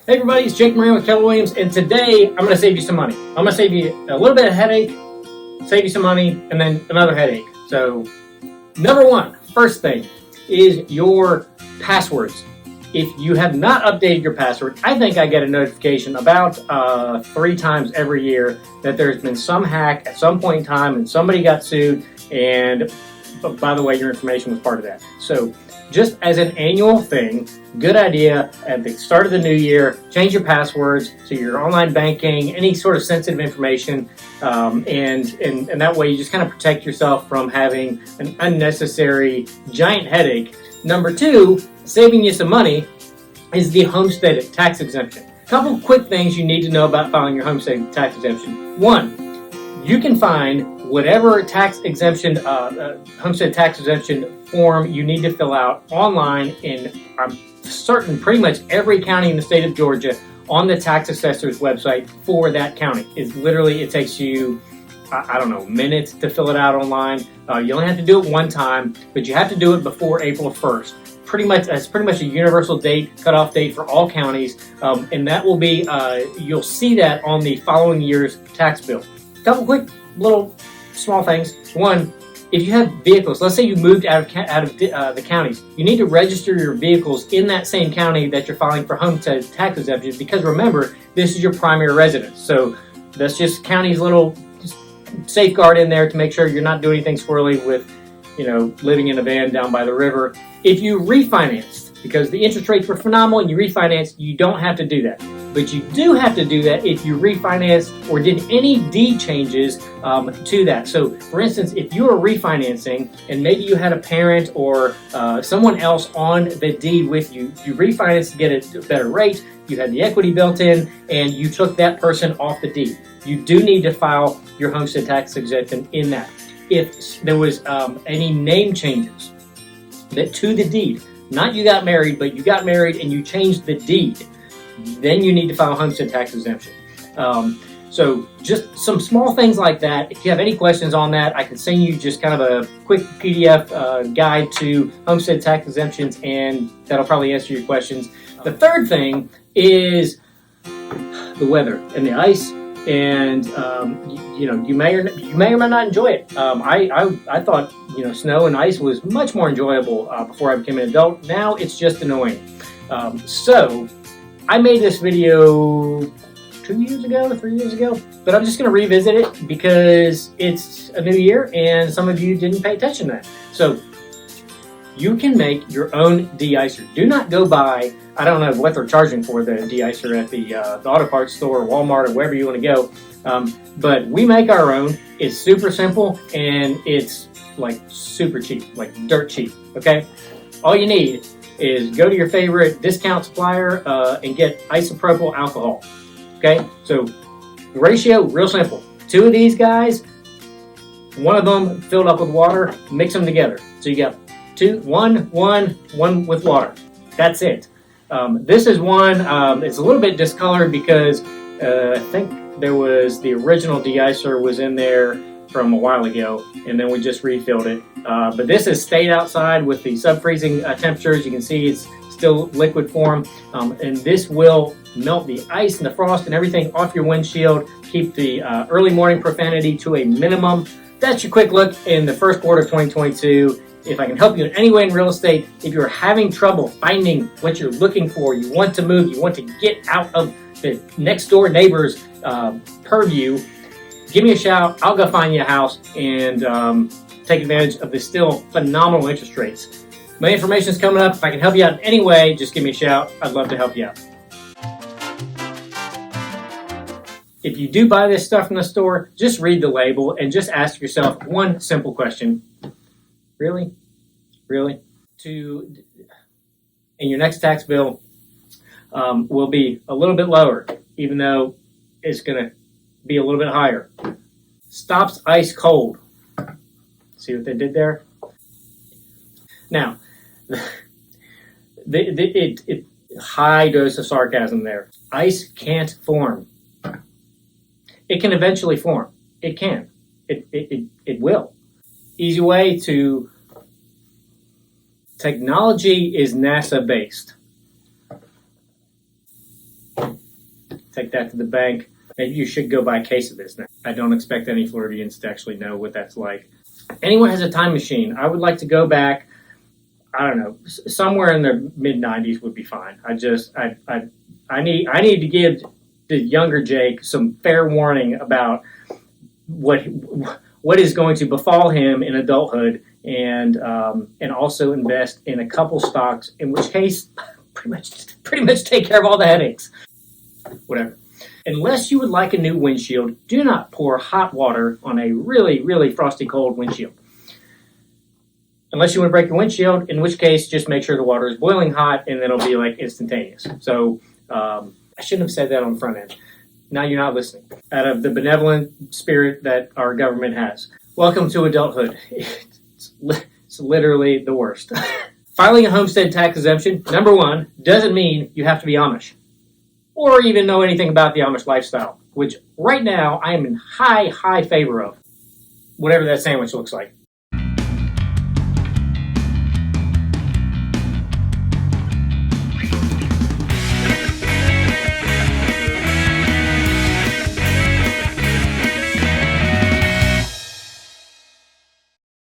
Hey everybody, it's Jake Moran with Keller Williams, and today I'm going to save you some money. I'm going to save you a little bit of headache, save you some money, and then another headache. So, number one, first thing is your passwords. If you have not updated your password, I think I get a notification about 3 times every year that there's been some hack at some point in time and somebody got sued, and by the way, your information was part of that. So, just as an annual thing, good idea at the start of the new year, change your passwords to your online banking, any sort of sensitive information, and that way you just kind of protect yourself from having an unnecessary giant headache. Number two, saving you some money, is the homestead tax exemption. A couple quick things you need to know about filing your homestead tax exemption. One, you can find whatever tax exemption, homestead tax exemption form you need to fill out online in, I'm certain, pretty much every county in the state of Georgia on the tax assessor's website for that county. It takes you, I don't know, minutes to fill it out online. You only have to do it one time, but you have to do it before April 1st. That's pretty much a universal cutoff date for all counties, and that will be, you'll see that on the following year's tax bill. A couple quick little small things. One, if you have vehicles, let's say you moved out of the counties, you need to register your vehicles in that same county that you're filing for homestead tax exemption, because remember, this is your primary residence. So that's just county's little safeguard in there to make sure you're not doing anything squirrely with, living in a van down by the river. If you refinanced, because the interest rates were phenomenal and you refinanced, you don't have to do that. But you do have to do that if you refinanced or did any deed changes to that. So, for instance, if you were refinancing and maybe you had a parent or someone else on the deed with you, you refinanced to get a better rate, you had the equity built in, and you took that person off the deed. You do need to file your homestead tax exemption in that. If there was any name changes to the deed, not you got married, but you got married and you changed the deed, then you need to file homestead tax exemption. So just some small things like that. If you have any questions on that, I can send you just kind of a quick PDF guide to homestead tax exemptions, and that'll probably answer your questions. The third thing is the weather and the ice, and you may or may not enjoy it. I thought snow and ice was much more enjoyable before I became an adult. Now it's just annoying. So I made this video 3 years ago, but I'm just going to revisit it because it's a new year and some of you didn't pay attention to that. So you can make your own de-icer. Do not go buy, I don't know what they're charging for the de-icer at the auto parts store or Walmart or wherever you want to go, but we make our own. It's super simple and it's like super cheap, like dirt cheap, okay? All you need is go to your favorite discount supplier and get isopropyl alcohol. Okay, so the ratio, real simple. 2 of these guys, one of them filled up with water, mix them together. So you got one with water. That's it. This is one, it's a little bit discolored because I think there was the original de-icer was in there from a while ago, and then we just refilled it. But this has stayed outside with the sub-freezing temperatures. You can see it's still liquid form, and this will melt the ice and the frost and everything off your windshield, keep the early morning profanity to a minimum. That's your quick look in the first quarter of 2022. If I can help you in any way in real estate, if you're having trouble finding what you're looking for, you want to move, you want to get out of the next door neighbor's purview, give me a shout. I'll go find you a house and take advantage of the still phenomenal interest rates. My information is coming up. If I can help you out in any way, just give me a shout. I'd love to help you out. If you do buy this stuff in the store, just read the label and just ask yourself one simple question. Really? Really? And your next tax bill will be a little bit lower, even though it's going to be a little bit higher. Stops ice cold. See what they did there? Now, high dose of sarcasm there. Ice can't form. It can eventually form. It can. It will. Easy way to technology is NASA based. take that to the bank. Maybe you should go buy a case of this now. I don't expect any Floridians to actually know what that's like. Anyone has a time machine, I would like to go back, I don't know, somewhere in the mid-90s would be fine. I need to give the younger Jake some fair warning about what is going to befall him in adulthood, and also invest in a couple stocks, in which case pretty much take care of all the headaches. Whatever. Unless you would like a new windshield, do not pour hot water on a really, really frosty cold windshield. Unless you want to break your windshield, in which case just make sure the water is boiling hot, and then it'll be like instantaneous. So I shouldn't have said that on the front end. Now you're not listening. Out of the benevolent spirit that our government has. Welcome to adulthood. It's literally the worst. Filing a homestead tax exemption, number one, doesn't mean you have to be Amish or even know anything about the Amish lifestyle, which right now I am in high favor of. Whatever that sandwich looks like.